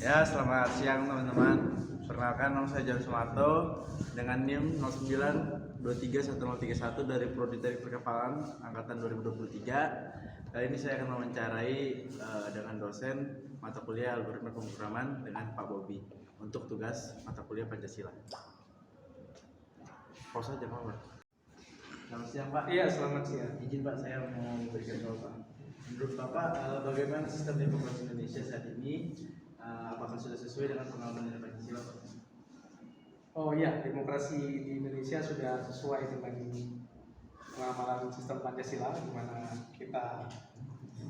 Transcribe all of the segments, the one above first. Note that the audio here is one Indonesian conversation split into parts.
Ya, selamat siang teman-teman. Perkenalkan, nama saya Jan Sumarto dengan NIM 09231031 dari Prodi Teknik Perkapalan angkatan 2023. Kali ini saya akan mewawancarai dengan dosen mata kuliah algoritma pemrograman dengan Pak Bobi untuk tugas mata kuliah Pancasila. Pause aja Pak. Selamat siang Pak. Iya, selamat siang. Izin Pak, saya mau memberikan soal Pak. Menurut Bapak, bagaimana sistem demokrasi Indonesia saat ini? Apakah sudah sesuai dengan pengalaman dari Pancasila Pak? Oh iya, demokrasi di Indonesia sudah sesuai dengan pengamalan sistem Pancasila, di mana kita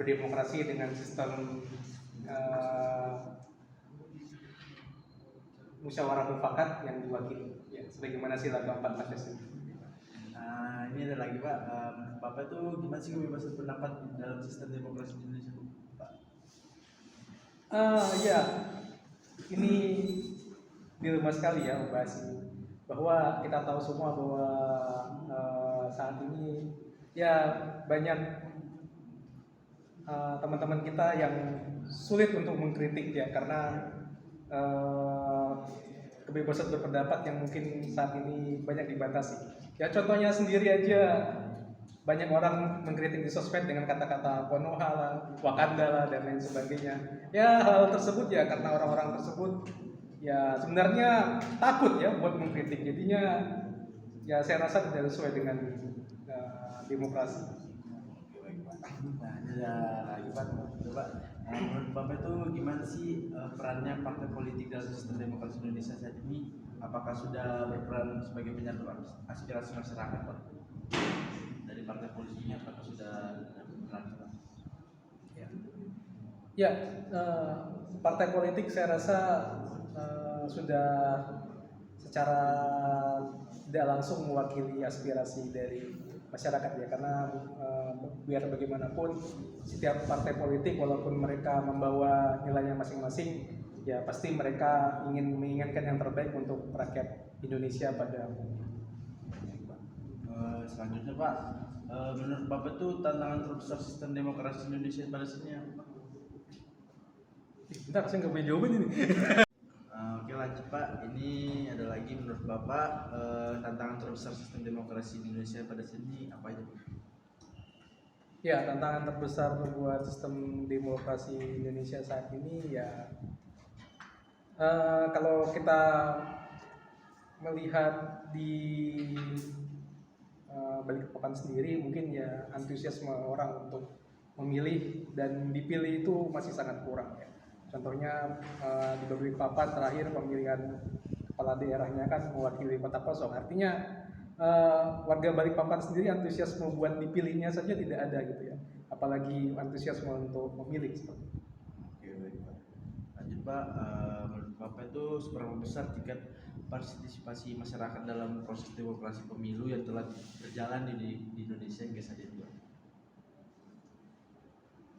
berdemokrasi dengan sistem musyawarah mufakat yang diwakili, ya, sebagaimana sila keempat Pancasila. Ini ada lagi Pak, menurut Bapak itu gimana sih kebebasan pendapat dalam sistem demokrasi di Indonesia Pak? Ya, ini dilema sekali ya membahas ini, bahwa kita tahu semua bahwa saat ini ya banyak teman-teman kita yang sulit untuk mengkritik ya, karena kebebasan berpendapat yang mungkin saat ini banyak dibatasi. Ya contohnya sendiri aja, banyak orang mengkritik di sosmed dengan kata-kata Konoha lah, Wakanda lah, dan lain sebagainya. Ya hal tersebut ya karena orang-orang tersebut ya sebenarnya takut ya buat mengkritik. Jadinya ya saya rasa tidak sesuai dengan demokrasi. Nah, ini ada lagi Pak, coba menurut Bapak itu gimana sih perannya partai politik dalam sistem demokrasi Indonesia saat ini? Apakah sudah berperan sebagai penyatu aspirasi masyarakat Pak? Dari partai politiknya apakah sudah berperan Pak? Ya, partai politik saya rasa sudah secara tidak langsung mewakili aspirasi dari masyarakat ya, karena biar bagaimanapun setiap partai politik walaupun mereka membawa nilainya masing-masing, ya pasti mereka ingin menginginkan yang terbaik untuk rakyat Indonesia pada umumnya. Selanjutnya Pak, menurut Bapak itu tantangan terbesar sistem demokrasi Indonesia pada saat ini apa Pak? Bentar, saya nggak punya jawaban ini. Oke lanjut Pak, ini ada lagi menurut Bapak tantangan terbesar sistem demokrasi di Indonesia pada saat ini apa aja Pak? Ya, tantangan terbesar buat sistem demokrasi Indonesia saat ini ya kalau kita melihat di Balikpapan sendiri, mungkin ya antusiasme orang untuk memilih dan dipilih itu masih sangat kurang ya. Contohnya di Balikpapan terakhir pemilihan kepala daerahnya kan mewakili kota kosong. Artinya warga Balikpapan sendiri antusiasme buat dipilihnya saja tidak ada gitu ya. Apalagi antusiasme untuk memilih seperti itu. Oke baik Pak. Lanjut Pak, menurut Bapak itu seberapa besar tingkat partisipasi masyarakat dalam proses demokrasi pemilu yang telah berjalan di Indonesia hingga saat ini Pak?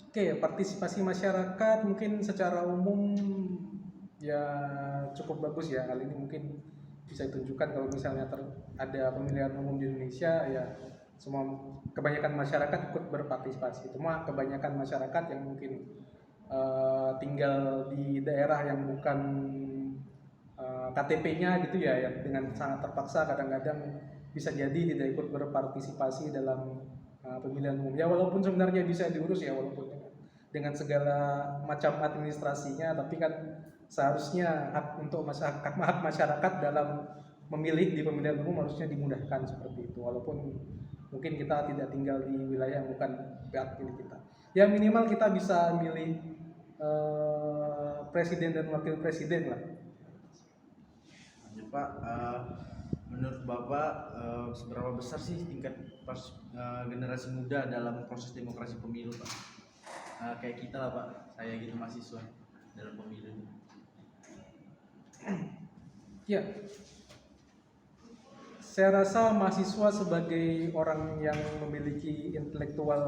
Oke, partisipasi masyarakat mungkin secara umum ya cukup bagus ya. Hal ini mungkin bisa ditunjukkan kalau misalnya ada pemilihan umum di Indonesia, ya semua kebanyakan masyarakat ikut berpartisipasi. Cuma kebanyakan masyarakat yang mungkin tinggal di daerah yang bukan KTP-nya gitu ya, yang dengan sangat terpaksa kadang-kadang bisa jadi tidak ikut berpartisipasi dalam pemilihan umum. Ya walaupun sebenarnya bisa diurus ya, walaupun dengan segala macam administrasinya, tapi kan seharusnya hak masyarakat dalam memilih di pemilihan umum harusnya dimudahkan seperti itu, walaupun mungkin kita tidak tinggal di wilayah yang bukan hak pilih kita. Ya minimal kita bisa milih presiden dan wakil presiden lah. Lanjut Pak, menurut Bapak seberapa besar sih tingkat generasi muda dalam proses demokrasi pemilu Pak? Kayak kita lah Pak, saya gitu mahasiswa dalam pemilu. Ya, saya rasa mahasiswa sebagai orang yang memiliki intelektual,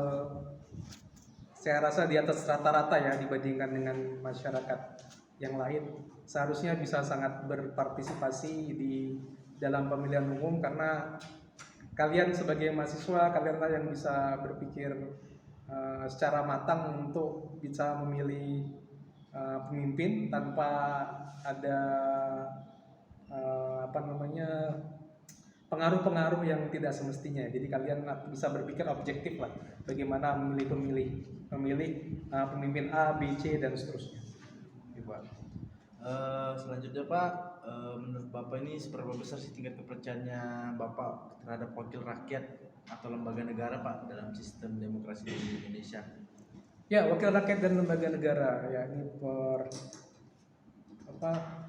saya rasa di atas rata-rata ya dibandingkan dengan masyarakat yang lain, seharusnya bisa sangat berpartisipasi di dalam pemilihan umum, karena kalian sebagai mahasiswa, kalianlah yang bisa berpikir secara matang untuk bisa memilih pemimpin tanpa ada apa namanya pengaruh-pengaruh yang tidak semestinya. Jadi kalian bisa berpikir objektif lah, bagaimana memilih pemimpin A, B, C dan seterusnya. Oke, Pak. Selanjutnya Pak, menurut Bapak ini seberapa besar sih tingkat kepercayaannya Bapak terhadap wakil rakyat atau lembaga negara Pak dalam sistem demokrasi di Indonesia? Ya, wakil rakyat dan lembaga negara, ya ini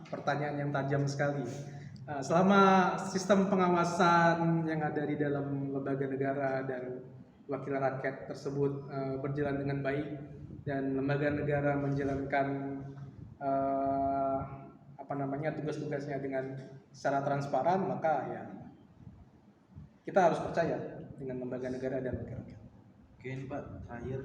pertanyaan yang tajam sekali. Selama sistem pengawasan yang ada di dalam lembaga negara dan wakil rakyat tersebut berjalan dengan baik dan lembaga negara menjalankan tugas-tugasnya dengan secara transparan, maka ya kita harus percaya dengan lembaga negara dan wakil rakyat. Oke, ini Pak, terakhir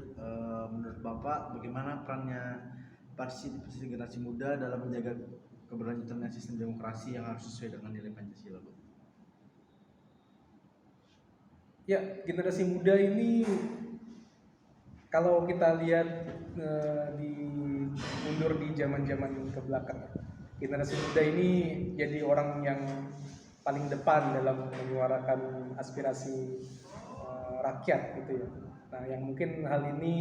menurut Bapak bagaimana perannya partisipasi generasi muda dalam menjaga keberlanjutan sistem demokrasi yang harus sesuai dengan nilai Pancasila, Pak? Ya, generasi muda ini kalau kita lihat mundur di zaman-zaman ke belakang, generasi muda ini jadi orang yang paling depan dalam menyuarakan aspirasi rakyat gitu ya. Nah, yang mungkin hal ini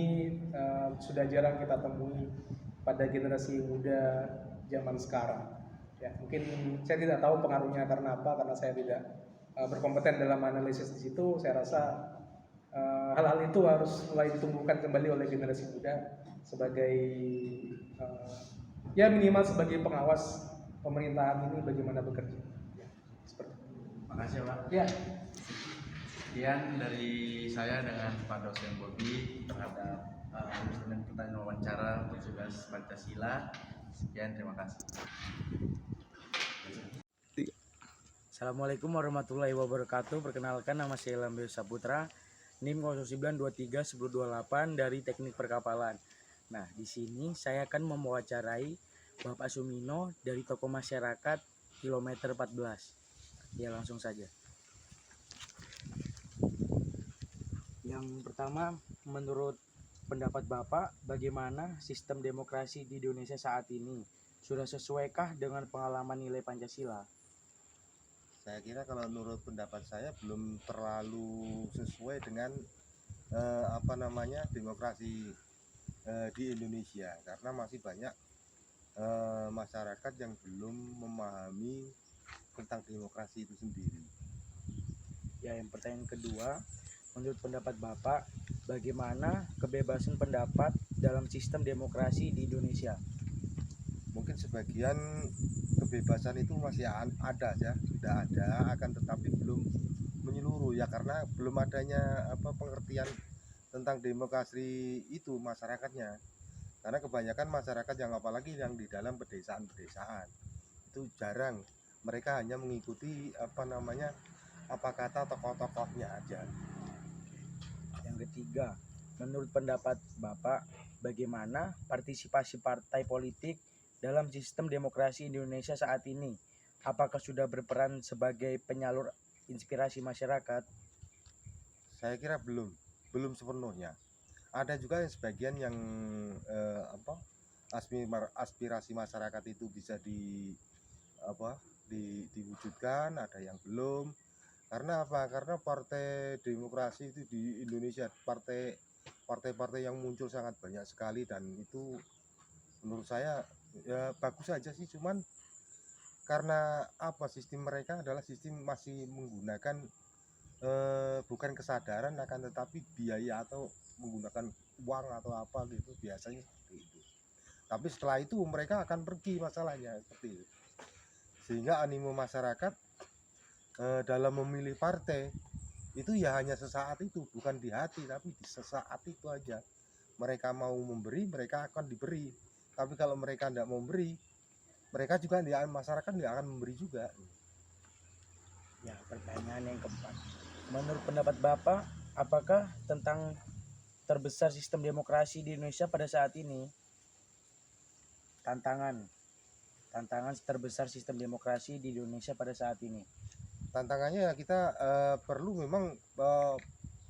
sudah jarang kita temui pada generasi muda zaman sekarang. Ya, mungkin saya tidak tahu pengaruhnya karena apa, karena saya tidak berkompeten dalam analisis di situ. Saya rasa hal-hal itu harus mulai ditumbuhkan kembali oleh generasi muda sebagai ya minimal sebagai pengawas pemerintahan ini bagaimana bekerja. Ya, seperti itu. Makasih Pak. Ya. Sekian dari saya dengan Pak Dosen Bobi terhadap pertanyaan wawancara untuk tugas Pancasila. Sekian, terima kasih. Assalamualaikum warahmatullahi wabarakatuh. Perkenalkan, nama saya Lambio Saputra, NIM 09231028 dari Teknik Perkapalan. Nah, di sini saya akan mewawancarai Bapak Sumino dari Tokoh Masyarakat Kilometer 14. Ya, langsung saja. Yang pertama, menurut pendapat Bapak, bagaimana sistem demokrasi di Indonesia saat ini? Sudah sesuaikah dengan pengalaman nilai Pancasila? Saya kira kalau menurut pendapat saya belum terlalu sesuai dengan demokrasi di Indonesia, karena masih banyak masyarakat yang belum memahami tentang demokrasi itu sendiri. Ya, yang pertanyaan kedua, menurut pendapat Bapak, bagaimana kebebasan pendapat dalam sistem demokrasi di Indonesia? Mungkin sebagian kebebasan itu masih ada ya, sudah ada, akan tetapi belum menyeluruh ya, karena belum adanya pengertian tentang demokrasi itu masyarakatnya. Karena kebanyakan masyarakat yang apalagi yang di dalam pedesaan-pedesaan itu jarang, mereka hanya mengikuti apa kata tokoh-tokohnya aja. Yang ketiga, menurut pendapat Bapak, bagaimana partisipasi partai politik dalam sistem demokrasi Indonesia saat ini? Apakah sudah berperan sebagai penyalur inspirasi masyarakat? Saya kira belum sepenuhnya. Ada juga yang sebagian yang aspirasi masyarakat itu bisa diwujudkan, ada yang belum. Karena apa? Karena partai demokrasi itu di Indonesia, partai-partai yang muncul sangat banyak sekali, dan itu menurut saya ya bagus saja sih, cuman karena sistem mereka adalah sistem masih menggunakan bukan kesadaran, akan tetapi biaya atau menggunakan uang atau apa gitu, biasanya seperti itu. Tapi setelah itu mereka akan pergi, masalahnya seperti itu. Sehingga animo masyarakat dalam memilih partai itu ya hanya sesaat itu, bukan di hati, tapi di sesaat itu aja. Mereka mau memberi, mereka akan diberi. Tapi kalau mereka tidak mau memberi, mereka juga masyarakat tidak akan memberi juga. Ya, pertanyaan yang keempat, menurut pendapat Bapak, apakah tentang terbesar sistem demokrasi di Indonesia pada saat ini? Tantangan terbesar sistem demokrasi di Indonesia pada saat ini. Tantangannya ya kita perlu memang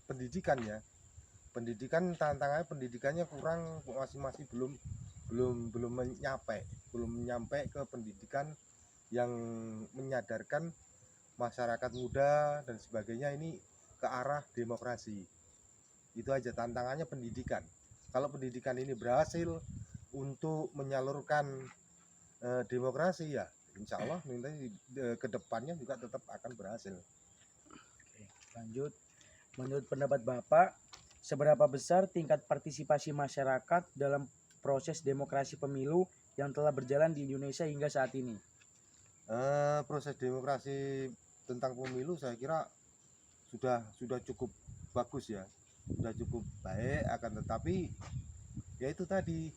pendidikan ya. Pendidikannya kurang, masih belum belum menyampai ke pendidikan yang menyadarkan masyarakat muda dan sebagainya ini ke arah demokrasi. Itu aja tantangannya pendidikan. Kalau pendidikan ini berhasil untuk menyalurkan demokrasi, ya insya Allah nanti ke depannya juga tetap akan berhasil. Oke, lanjut. Menurut pendapat Bapak, seberapa besar tingkat partisipasi masyarakat dalam proses demokrasi pemilu yang telah berjalan di Indonesia hingga saat ini? Proses demokrasi tentang pemilu saya kira sudah cukup bagus ya, sudah cukup baik, akan tetapi ya itu tadi,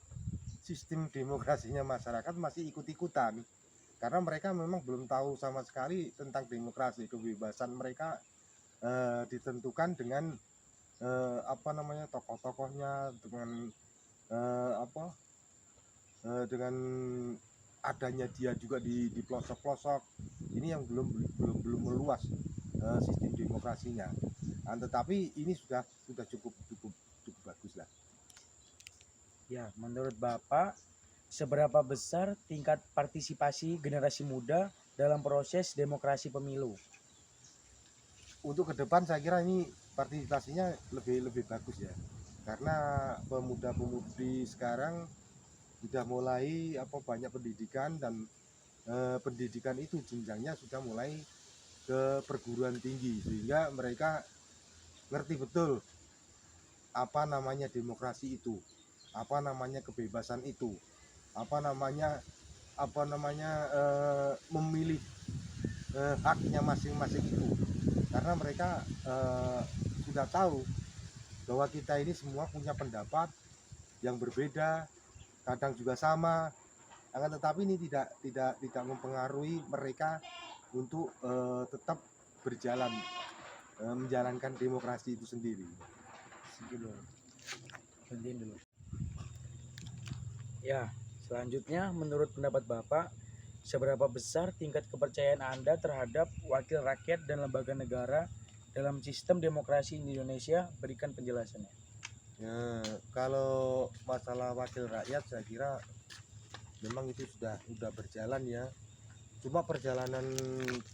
sistem demokrasinya masyarakat masih ikut-ikutan karena mereka memang belum tahu sama sekali tentang demokrasi. Kebebasan mereka ditentukan dengan tokoh-tokohnya, dengan adanya dia juga di pelosok-pelosok. Ini yang belum meluas sistem demokrasinya. Tetapi ini sudah cukup bagus lah. Ya, menurut Bapak, seberapa besar tingkat partisipasi generasi muda dalam proses demokrasi pemilu? Untuk ke depan saya kira ini partisipasinya lebih bagus ya, karena pemuda-pemudi sekarang sudah mulai banyak pendidikan, dan pendidikan itu jenjangnya sudah mulai ke perguruan tinggi, sehingga mereka ngerti betul apa namanya demokrasi itu, apa namanya kebebasan itu, apa namanya memilih haknya masing-masing itu. Karena mereka sudah tahu bahwa kita ini semua punya pendapat yang berbeda, kadang juga sama, akan tetapi ini tidak mempengaruhi mereka untuk tetap berjalan menjalankan demokrasi itu sendiri. Segitu. Berhentiin dulu. Ya, selanjutnya menurut pendapat Bapak, seberapa besar tingkat kepercayaan Anda terhadap wakil rakyat dan lembaga negara dalam sistem demokrasi di Indonesia? Berikan penjelasannya. Ya, kalau masalah wakil rakyat saya kira memang itu sudah berjalan ya. Cuma perjalanan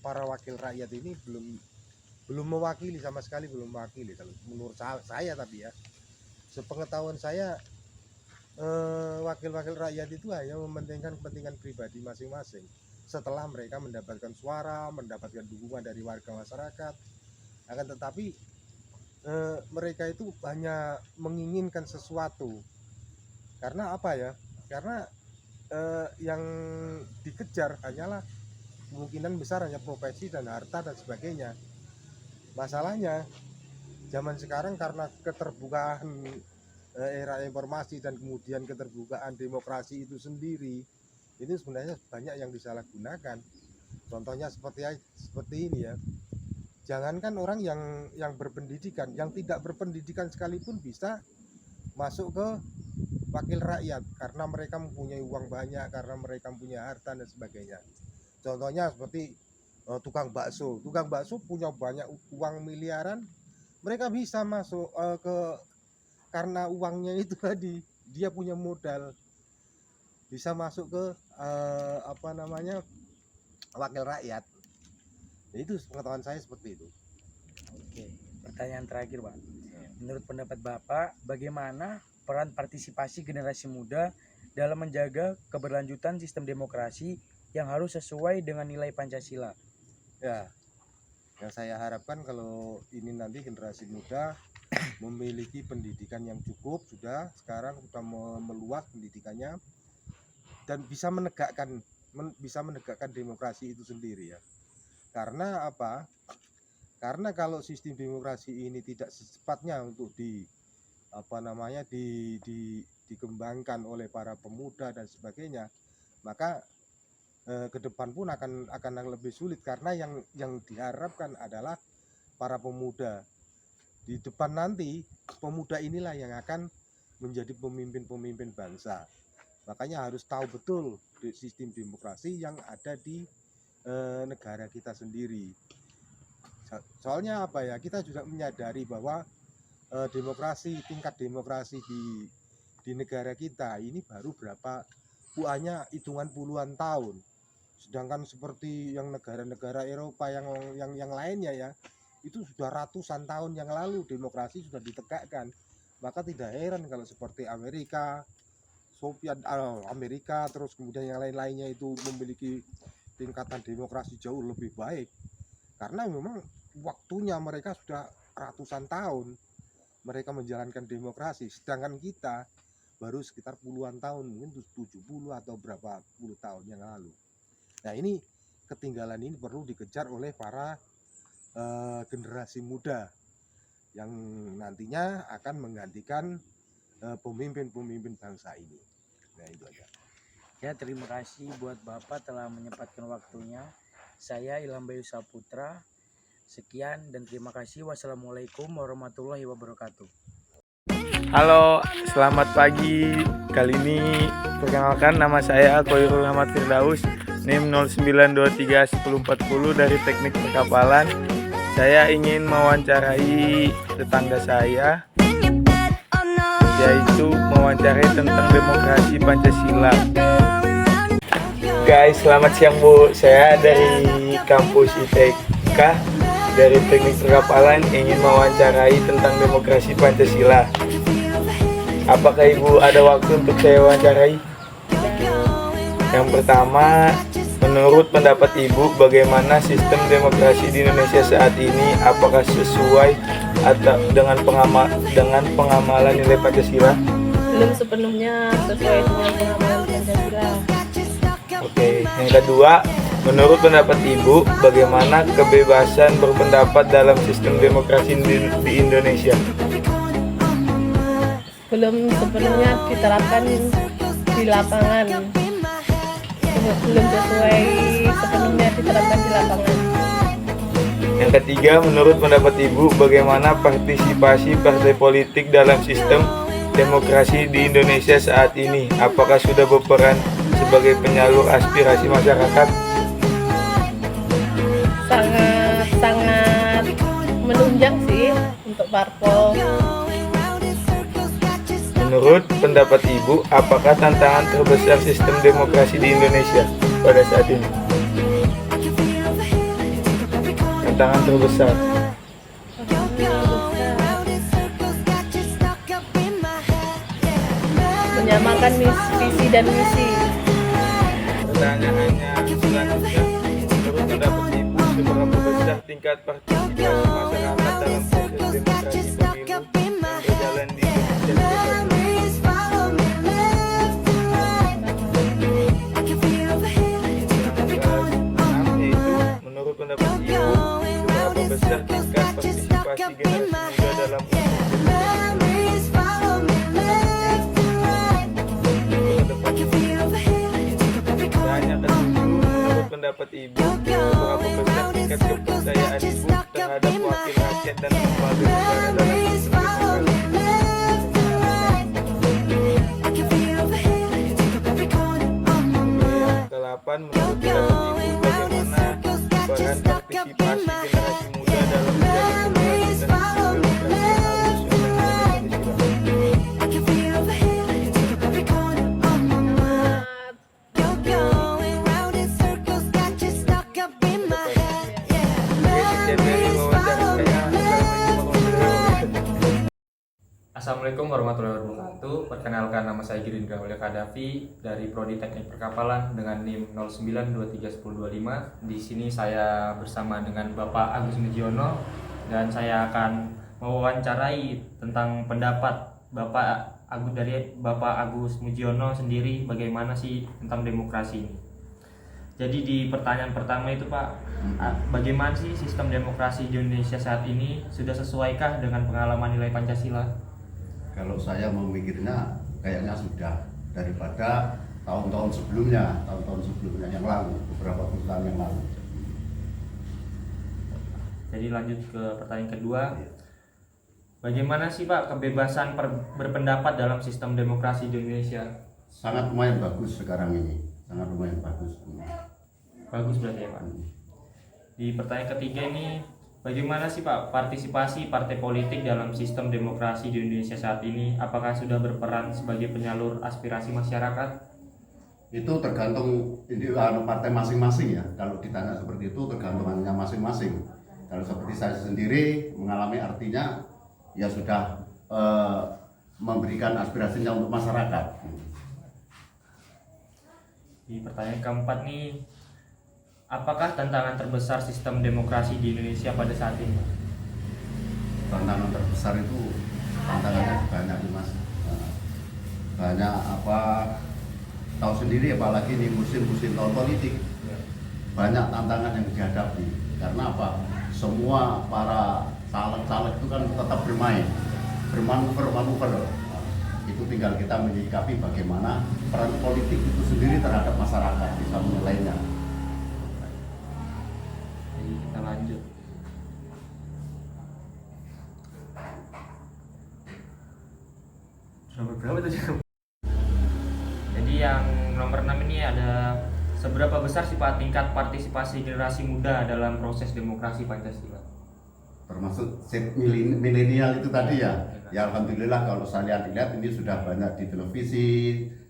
para wakil rakyat ini belum mewakili sama sekali, belum mewakili kalau menurut saya. Tapi ya, sepengetahuan saya wakil-wakil rakyat itu hanya mementingkan kepentingan pribadi masing-masing. Setelah mereka mendapatkan suara, mendapatkan dukungan dari warga masyarakat, akan tetapi mereka itu hanya menginginkan sesuatu. Karena apa ya? Karena yang dikejar hanyalah kemungkinan besar hanya profesi dan harta dan sebagainya. Masalahnya zaman sekarang karena keterbukaan era informasi dan kemudian keterbukaan demokrasi itu sendiri, itu sebenarnya banyak yang disalahgunakan. Contohnya seperti ini ya. Jangankan orang yang berpendidikan, yang tidak berpendidikan sekalipun bisa masuk ke wakil rakyat karena mereka mempunyai uang banyak, karena mereka mempunyai harta dan sebagainya. Contohnya seperti tukang bakso punya banyak uang miliaran, mereka bisa masuk karena uangnya itu tadi, dia punya modal, bisa masuk ke wakil rakyat. Itu pengetahuan saya seperti itu. Oke, pertanyaan terakhir, Pak. Menurut pendapat Bapak, bagaimana peran partisipasi generasi muda dalam menjaga keberlanjutan sistem demokrasi yang harus sesuai dengan nilai Pancasila? Ya, yang saya harapkan kalau ini nanti generasi muda memiliki pendidikan yang cukup, sekarang sudah meluas pendidikannya, dan bisa menegakkan demokrasi itu sendiri ya. Karena apa? Karena kalau sistem demokrasi ini tidak secepatnya untuk dikembangkan oleh para pemuda dan sebagainya, maka ke depan pun akan lebih sulit, karena yang diharapkan adalah para pemuda. Di depan nanti pemuda inilah yang akan menjadi pemimpin bangsa. Makanya harus tahu betul sistem demokrasi yang ada di negara kita sendiri. Soalnya apa ya, kita juga menyadari bahwa tingkat demokrasi di negara kita ini baru berapa hanya hitungan puluhan tahun. Sedangkan seperti yang negara-negara Eropa yang lainnya ya, itu sudah ratusan tahun yang lalu demokrasi sudah ditegakkan. Maka tidak heran kalau seperti Amerika, Amerika, terus kemudian yang lain-lainnya itu memiliki tingkatan demokrasi jauh lebih baik. Karena memang waktunya mereka sudah ratusan tahun mereka menjalankan demokrasi, sedangkan kita baru sekitar puluhan tahun, mungkin 70 atau berapa puluh tahun yang lalu. Nah, ini ketinggalan ini perlu dikejar oleh para generasi muda yang nantinya akan menggantikan pemimpin-pemimpin bangsa ini. Nah, itu aja. Ya, terima kasih buat Bapak telah menyempatkan waktunya. Saya Ilham Bayu Saputra. Sekian dan terima kasih. Wassalamualaikum warahmatullahi wabarakatuh. Halo, selamat pagi. Kali ini perkenalkan, nama saya Khoirul Ahmad Firdaus, NIM 09231040 dari Teknik Perkapalan. Saya ingin mewawancarai tetangga saya, yaitu mewawancarai tentang demokrasi Pancasila. Guys, selamat siang Bu. Saya dari kampus ITK dari Teknik Perkapalan ingin mewawancarai tentang demokrasi Pancasila. Apakah Ibu ada waktu untuk saya wawancarai? Yang pertama, menurut pendapat Ibu, bagaimana sistem demokrasi di Indonesia saat ini? Apakah sesuai atau dengan pengamalan nilai Pancasila? Belum sepenuhnya sesuai dengan pengamalan Pancasila. Oke, yang kedua, menurut pendapat Ibu, bagaimana kebebasan berpendapat dalam sistem demokrasi di Indonesia? Belum sepenuhnya diterapkan di lapangan. Belum sesuai sepenuhnya diterapkan di lapangan. Yang ketiga, menurut pendapat Ibu, bagaimana partisipasi partai politik dalam sistem demokrasi di Indonesia saat ini? Apakah sudah berperan sebagai penyalur aspirasi masyarakat? Sangat menunjang sih untuk parpol. Menurut pendapat Ibu, apakah tantangan terbesar sistem demokrasi di Indonesia pada saat ini? Tantangan terbesar. Menyamakan visi dan misi. Pertanyaannya selanjutnya, menurut pendapat Ibu, seberapa besar tingkat partisipasi masyarakat dalam proses demokrasi pemilu yang berjalan di Indonesia? Menurut pendapat Ibu, seberapa besar tingkat partisipasi generasi muda dalam proses demokrasi? Tanya ketujuh, menurut pendapat Ibu, seberapa besar tingkat kepercayaan Ibu terhadap wakil rakyat dan lembaga negara dalam sistem demokrasi? Yang ke-8, menurut pendapat Ibu, bagaimana peran partisipasi generasi muda dalam menjaga demokrasi dan sistem demokrasi yang harus Assalamualaikum warahmatullahi wabarakatuh. Perkenalkan, nama saya Girindra Mulia Kadafi dari Prodi Teknik Perkapalan dengan NIM 09231025. Di sini saya bersama dengan Bapak Agus Mujiono dan saya akan mewawancarai tentang pendapat Bapak Agus Mujiono sendiri bagaimana sih tentang demokrasi ini. Jadi di pertanyaan pertama itu Pak, bagaimana sih sistem demokrasi di Indonesia saat ini? Sudah sesuaikah dengan pengalaman nilai Pancasila? Kalau saya memikirnya kayaknya sudah, daripada tahun-tahun sebelumnya yang lalu, beberapa puluh tahun yang lalu. Jadi lanjut ke pertanyaan kedua, bagaimana sih Pak kebebasan berpendapat dalam sistem demokrasi di Indonesia? Sangat lumayan bagus sekarang ini, sangat lumayan bagus. Bagus berarti ya Pak. Di pertanyaan ketiga ini, Bagaimana sih Pak partisipasi partai politik dalam sistem demokrasi di Indonesia saat ini? Apakah sudah berperan sebagai penyalur aspirasi masyarakat? Itu tergantung partai masing-masing ya. Kalau ditanya seperti itu tergantungannya masing-masing. Kalau seperti saya sendiri mengalami, artinya ya sudah memberikan aspirasinya untuk masyarakat. Di pertanyaan keempat nih, apakah tantangan terbesar sistem demokrasi di Indonesia pada saat ini? Tantangan terbesar itu tantangannya banyak nih Mas. Banyak tahu sendiri, apalagi nih musim-musim tahun politik, banyak tantangan yang dihadapi. Karena apa? Semua para caleg-caleg itu kan tetap bermanuver. Itu tinggal kita menyikapi bagaimana peran politik itu sendiri terhadap masyarakat, bisa menilainya. Jadi kita lanjut. Nomor berapa tadi? Jadi yang nomor 6 ini ada, seberapa besar sih Pak tingkat partisipasi generasi muda dalam proses demokrasi Pancasila? Termasuk milenial itu tadi ya. Ya alhamdulillah kalau saya lihat ini sudah banyak di televisi,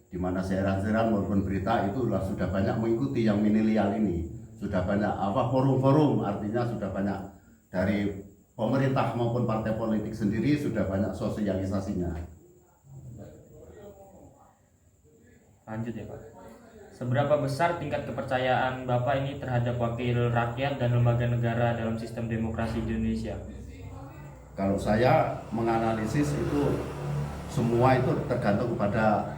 di mana siaran-siaran maupun berita itu sudah banyak mengikuti yang milenial ini. Sudah banyak forum-forum, artinya sudah banyak dari pemerintah maupun partai politik sendiri sudah banyak sosialisasinya. Lanjut ya Pak. Seberapa besar tingkat kepercayaan Bapak ini terhadap wakil rakyat dan lembaga negara dalam sistem demokrasi di Indonesia? Kalau saya menganalisis itu semua itu tergantung kepada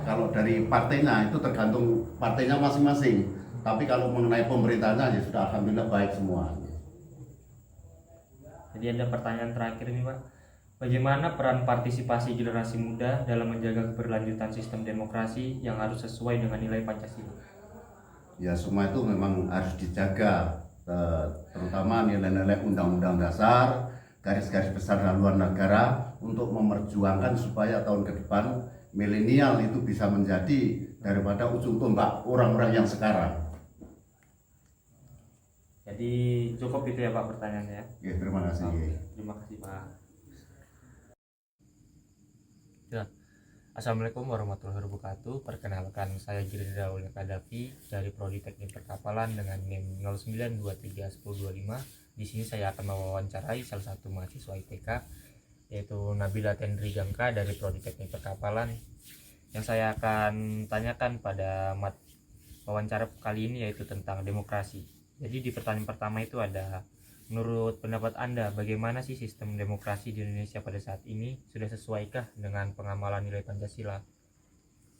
kalau dari partainya itu tergantung partainya masing-masing. Tapi kalau mengenai pemerintahnya ya sudah alhamdulillah baik semua. Jadi ada pertanyaan terakhir nih Pak. Bagaimana peran partisipasi generasi muda dalam menjaga keberlanjutan sistem demokrasi yang harus sesuai dengan nilai Pancasila? Ya semua itu memang harus dijaga, terutama nilai-nilai undang-undang dasar, garis-garis besar haluan negara untuk memerjuangkan supaya tahun ke depan milenial itu bisa menjadi daripada ujung tombak orang-orang yang sekarang. Jadi cukup itu ya Pak pertanyaannya. Ya, terima kasih. Oke, terima kasih Pak. Ya. Assalamualaikum warahmatullahi wabarakatuh. Perkenalkan, saya Girindra Aulia Kadafi dari Prodi Teknik Perkapalan dengan NIM 09231025. Di sini saya akan mewawancarai salah satu mahasiswa ITK, yaitu Nabila Tendri Gamka dari Prodi Teknik Perkapalan. Yang saya akan tanyakan pada wawancara kali ini yaitu tentang demokrasi. Jadi di pertanyaan pertama itu ada, menurut pendapat Anda, bagaimana sih sistem demokrasi di Indonesia pada saat ini? Sudah sesuaikah dengan pengamalan nilai Pancasila?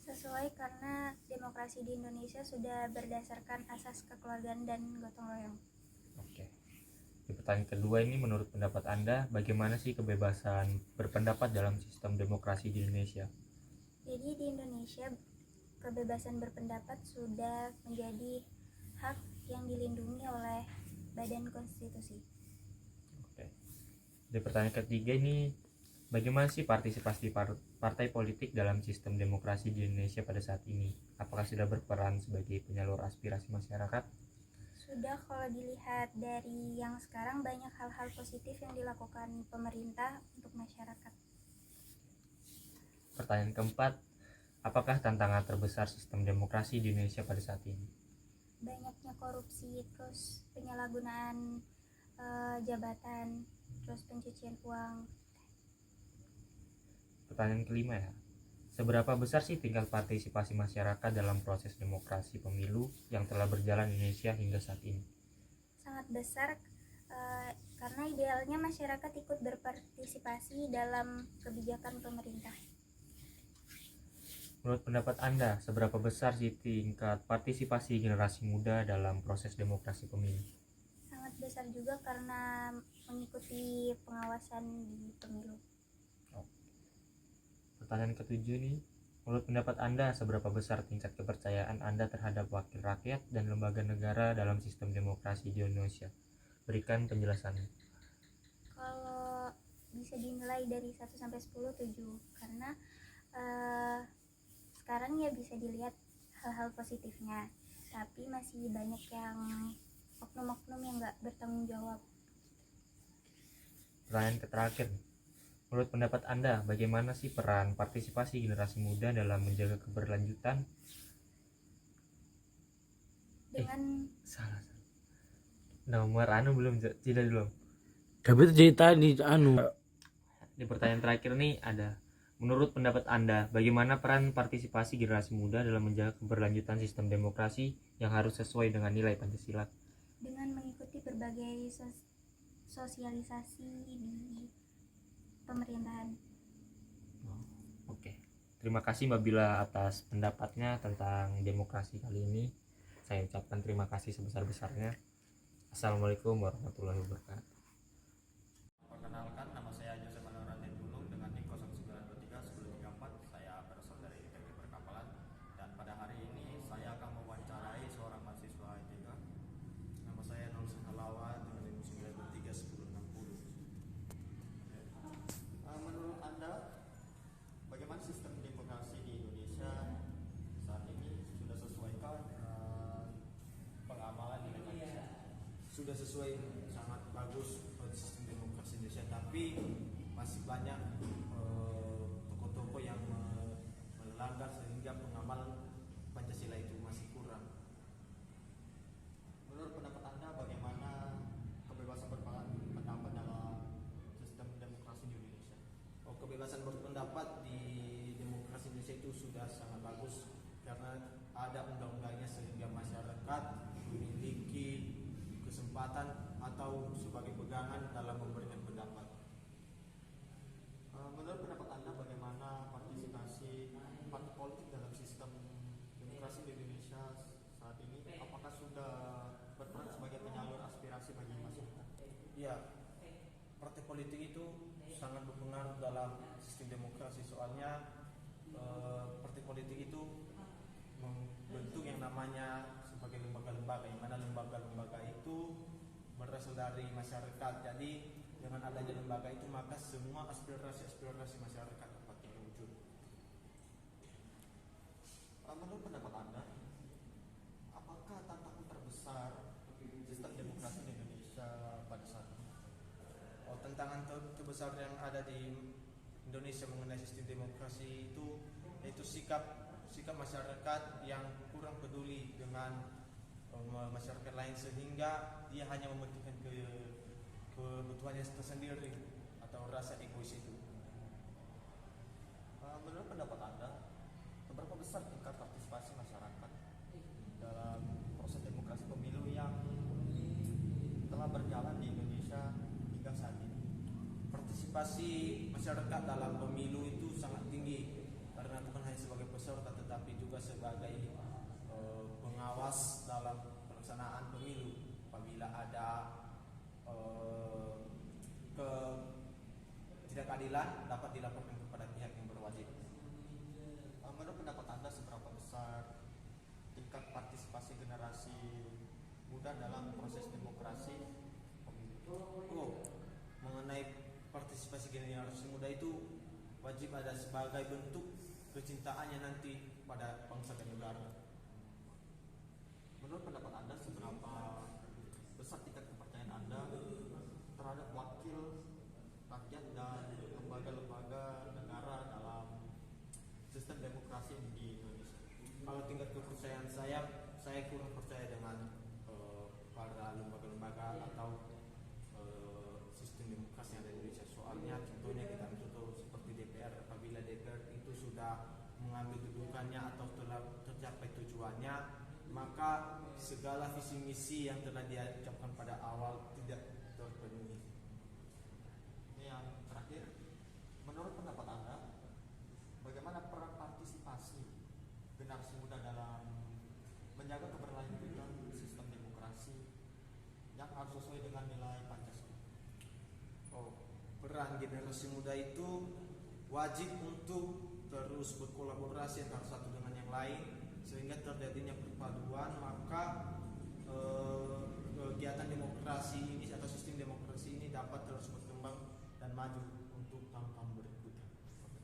Sesuai, karena demokrasi di Indonesia sudah berdasarkan asas kekeluargaan dan gotong royong. Oke. Di pertanyaan kedua ini, menurut pendapat Anda, bagaimana sih kebebasan berpendapat dalam sistem demokrasi di Indonesia? Jadi di Indonesia kebebasan berpendapat sudah menjadi hak yang dilindungi oleh Badan Konstitusi. Oke. Di pertanyaan ketiga ini, bagaimana sih partisipasi partai politik dalam sistem demokrasi di Indonesia pada saat ini? Apakah sudah berperan sebagai penyalur aspirasi masyarakat? Sudah, kalau dilihat dari yang sekarang banyak hal-hal positif yang dilakukan pemerintah untuk masyarakat. Pertanyaan keempat, apakah tantangan terbesar sistem demokrasi di Indonesia pada saat ini? Banyaknya korupsi, terus penyalahgunaan jabatan, terus pencucian uang. Pertanyaan kelima ya, seberapa besar sih tingkat partisipasi masyarakat dalam proses demokrasi pemilu yang telah berjalan di Indonesia hingga saat ini? Sangat besar, karena idealnya masyarakat ikut berpartisipasi dalam kebijakan pemerintah. Menurut pendapat Anda, seberapa besar sih tingkat partisipasi generasi muda dalam proses demokrasi pemilu? Sangat besar juga karena mengikuti pengawasan di pemilu. Pertanyaan ketujuh nih, menurut pendapat Anda, seberapa besar tingkat kepercayaan Anda terhadap wakil rakyat dan lembaga negara dalam sistem demokrasi di Indonesia? Berikan penjelasannya. Kalau bisa dinilai dari 1 sampai 10, 7, karena sekarang ya bisa dilihat hal-hal positifnya, tapi masih banyak yang oknum-oknum yang nggak bertanggung jawab. pertanyaan terakhir. Menurut pendapat Anda, bagaimana sih peran partisipasi generasi muda dalam menjaga keberlanjutan? Dengan Salah. Nomor belum tidak belum. Tapi itu cerita di Di pertanyaan terakhir nih ada, menurut pendapat Anda, bagaimana peran partisipasi generasi muda dalam menjaga keberlanjutan sistem demokrasi yang harus sesuai dengan nilai Pancasila? dengan mengikuti berbagai sosialisasi di pemerintahan. Oke. Terima kasih Mbak Bila atas pendapatnya tentang demokrasi kali ini. Saya ucapkan terima kasih sebesar-besarnya. Assalamualaikum warahmatullahi wabarakatuh. Perkenalkan, nama saya Joseph Manuel Dulung dengan NIK 0923 1034. Saya berasal dari Teknik Perkapalan dan pada hari ini saya akan mewawancarai seorang mahasiswa ITK. Nama saya Nur Halawa dengan NIK 0923 1060. Menurut Anda, bagaimana sistem demokrasi di Indonesia saat ini? Sudah sesuaikah pengamalan di Indonesia? Sudah sesuai, sangat bagus sistem demokrasi Indonesia, tapi masih banyak tokoh-tokoh yang melanggar sehingga pengamalan Pancasila itu masih kurang. Menurut pendapat Anda, bagaimana kebebasan berpendapat dalam sistem demokrasi di Indonesia? Kebebasan berpendapat di demokrasi Indonesia itu sudah sangat bagus karena ada undang-undangnya sehingga masyarakat memiliki kesempatan atau sebagai pegangan dalam memberikan pendapat. Menurut pendapat Anda, bagaimana partisipasi partai politik dalam sistem demokrasi di Indonesia saat ini? Apakah sudah berperan sebagai penyalur aspirasi bagi masyarakat? Ya, partai politik itu sangat berpengaruh dalam sistem demokrasi, soalnya partai politik itu membentuk yang namanya sebagai lembaga-lembaga, yang mana lembaga-lembaga itu berasal dari masyarakat. Jadi dengan adanya lembaga itu maka semua aspirasi masyarakat dapat terwujud. Menurut pendapat Anda, apakah tantangan terbesar sistem demokrasi di Indonesia pada saat ini? Tantangan terbesar yang ada di Indonesia mengenai sistem demokrasi itu yaitu sikap masyarakat yang kurang peduli dengan masyarakat lain, sehingga dia hanya mementingkan kebutuhannya tersendiri atau rasa egois itu. Menurut pendapat Anda, seberapa besar tingkat partisipasi masyarakat dalam proses demokrasi pemilu yang telah berjalan di Indonesia hingga saat ini? Partisipasi masyarakat dalam pemilu itu sangat tinggi karena bukan hanya sebagai peserta tetapi juga sebagai pengawas dalam pelaksanaan pemilu. Apabila ada ketidakadilan dapat dilaporkan kepada pihak yang berwajib. Menurut pendapat Anda, seberapa besar tingkat partisipasi generasi muda dalam proses demokrasi pemilu? Mengenai partisipasi generasi muda itu wajib ada sebagai bentuk kecintaannya nanti pada bangsa dan negara. Menurut pendapat Anda, seberapa besar tingkat kepercayaan Anda terhadap wakil rakyat dan lembaga-lembaga negara dalam sistem demokrasi di Indonesia? Kalau tingkat kepercayaan saya kurang percaya dengan para lembaga-lembaga atau sistem demokrasi yang ada di Indonesia. Soalnya contohnya kita ambil contoh seperti DPR. Apabila DPR itu sudah mengambil dudukannya atau telah tercapai tujuannya, maka segala visi misi yang telah dia ucapkan pada awal tidak terpenuhi. Ini yang terakhir, menurut pendapat Anda, bagaimana peran partisipasi generasi muda dalam menjaga keberlanjutan sistem demokrasi yang harus sesuai dengan nilai Pancasila? Peran generasi muda itu wajib untuk terus berkolaborasi antara satu dengan yang lain sehingga terjadinya perpaduan, maka kegiatan demokrasi ini atau sistem demokrasi ini dapat terus berkembang dan maju untuk tahun-tahun berikutnya.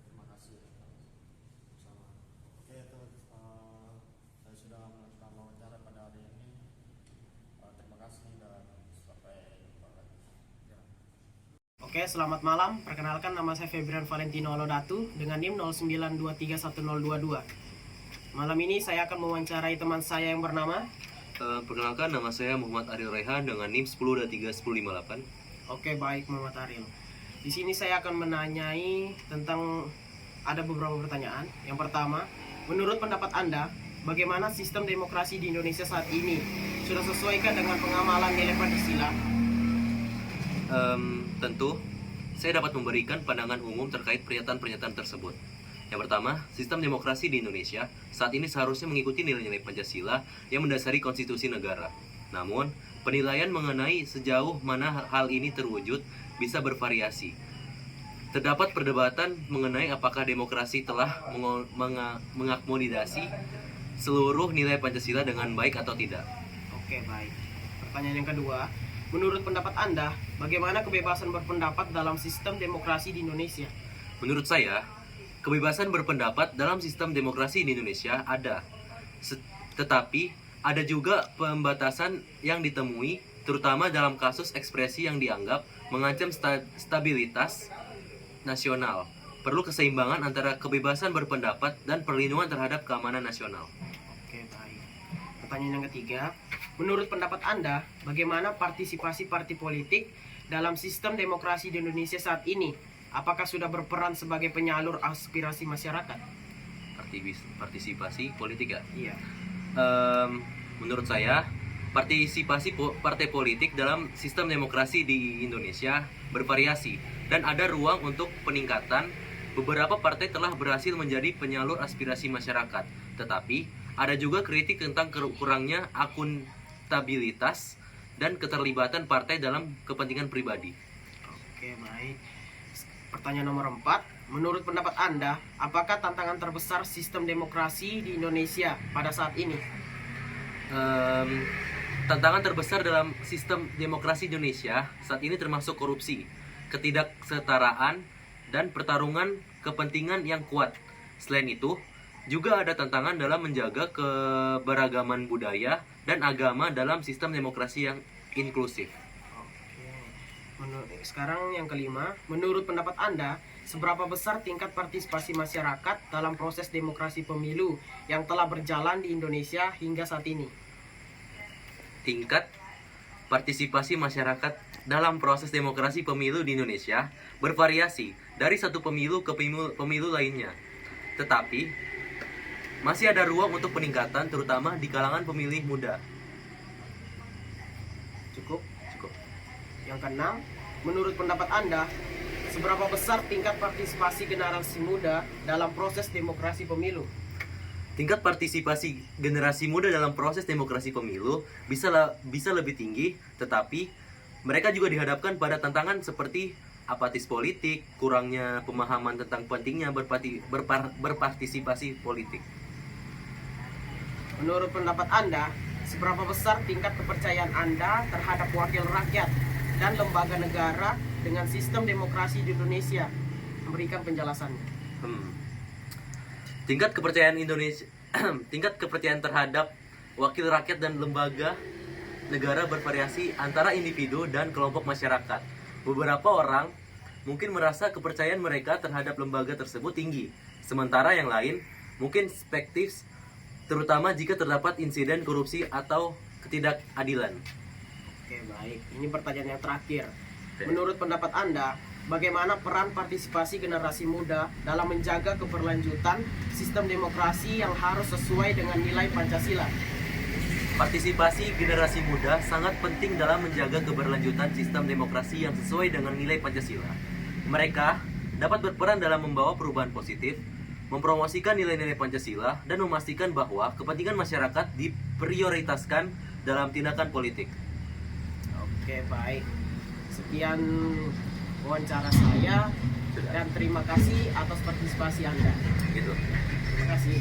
Terima kasih. Oke, itu saya sudah melakukan wawancara pada hari ini. Terima kasih dan sampai jumpa lagi. Oke, selamat malam. Perkenalkan, nama saya Febrian Valentino Alodatu dengan NIM 09231022. Malam ini saya akan mewawancarai teman saya yang bernama. Perkenalkan, nama saya Muhammad Ariel Rehan dengan NIM 10231058. Oke, baik Muhammad Ariel. Di sini saya akan menanyai tentang ada beberapa pertanyaan. Yang pertama, menurut pendapat Anda, bagaimana sistem demokrasi di Indonesia saat ini? Sudah sesuaikah dengan pengamalan nilai Pancasila? Tentu, saya dapat memberikan pandangan umum terkait pernyataan-pernyataan tersebut. Yang pertama, sistem demokrasi di Indonesia saat ini seharusnya mengikuti nilai-nilai Pancasila yang mendasari konstitusi negara. Namun, penilaian mengenai sejauh mana hal ini terwujud bisa bervariasi. Terdapat perdebatan mengenai apakah demokrasi telah mengakomodasi seluruh nilai Pancasila dengan baik atau tidak. Oke, baik. Pertanyaan yang kedua, menurut pendapat Anda, bagaimana kebebasan berpendapat dalam sistem demokrasi di Indonesia? Menurut saya, kebebasan berpendapat dalam sistem demokrasi di Indonesia ada. Tetapi, ada juga pembatasan yang ditemui, terutama dalam kasus ekspresi yang dianggap mengancam stabilitas nasional. Perlu keseimbangan antara kebebasan berpendapat dan perlindungan terhadap keamanan nasional. Oke, baik. Pertanyaan yang ketiga, menurut pendapat Anda, bagaimana partisipasi partai politik dalam sistem demokrasi di Indonesia saat ini? Apakah sudah berperan sebagai penyalur aspirasi masyarakat? Partisipasi politik ya? Iya. Menurut saya, partisipasi partai politik dalam sistem demokrasi di Indonesia bervariasi dan ada ruang untuk peningkatan. Beberapa partai telah berhasil menjadi penyalur aspirasi masyarakat, tetapi ada juga kritik tentang kurangnya akuntabilitas dan keterlibatan partai dalam kepentingan pribadi. Oke, baik. Pertanyaan nomor 4, menurut pendapat Anda, apakah tantangan terbesar sistem demokrasi di Indonesia pada saat ini? Tantangan terbesar dalam sistem demokrasi Indonesia saat ini termasuk korupsi, ketidaksetaraan, dan pertarungan kepentingan yang kuat. Selain itu, juga ada tantangan dalam menjaga keberagaman budaya dan agama dalam sistem demokrasi yang inklusif. Oke. Sekarang yang kelima, menurut pendapat Anda, seberapa besar tingkat partisipasi masyarakat dalam proses demokrasi pemilu yang telah berjalan di Indonesia hingga saat ini? Tingkat partisipasi masyarakat dalam proses demokrasi pemilu di Indonesia bervariasi dari satu pemilu ke pemilu lainnya. Tetapi, masih ada ruang untuk peningkatan terutama di kalangan pemilih muda. Cukup? Yang keenam, menurut pendapat Anda, seberapa besar tingkat partisipasi generasi muda dalam proses demokrasi pemilu? Tingkat partisipasi generasi muda dalam proses demokrasi pemilu bisa lebih tinggi, tetapi mereka juga dihadapkan pada tantangan seperti apatis politik, kurangnya pemahaman tentang pentingnya berpartisipasi politik. Menurut pendapat Anda, seberapa besar tingkat kepercayaan Anda terhadap wakil rakyat dan lembaga negara dengan sistem demokrasi di Indonesia? Memberikan penjelasannya. Tingkat kepercayaan terhadap wakil rakyat dan lembaga negara bervariasi antara individu dan kelompok masyarakat. Beberapa orang mungkin merasa kepercayaan mereka terhadap lembaga tersebut tinggi, sementara yang lain mungkin skeptis, terutama jika terdapat insiden korupsi atau ketidakadilan. Oke, baik. Ini pertanyaan yang terakhir. Menurut pendapat Anda, bagaimana peran partisipasi generasi muda dalam menjaga keberlanjutan sistem demokrasi yang harus sesuai dengan nilai Pancasila? Partisipasi generasi muda sangat penting dalam menjaga keberlanjutan sistem demokrasi yang sesuai dengan nilai Pancasila. Mereka dapat berperan dalam membawa perubahan positif, mempromosikan nilai-nilai Pancasila, dan memastikan bahwa kepentingan masyarakat diprioritaskan dalam tindakan politik. Oke, baik. Sekian wawancara saya dan terima kasih atas partisipasi Anda. Gitu. Terima kasih.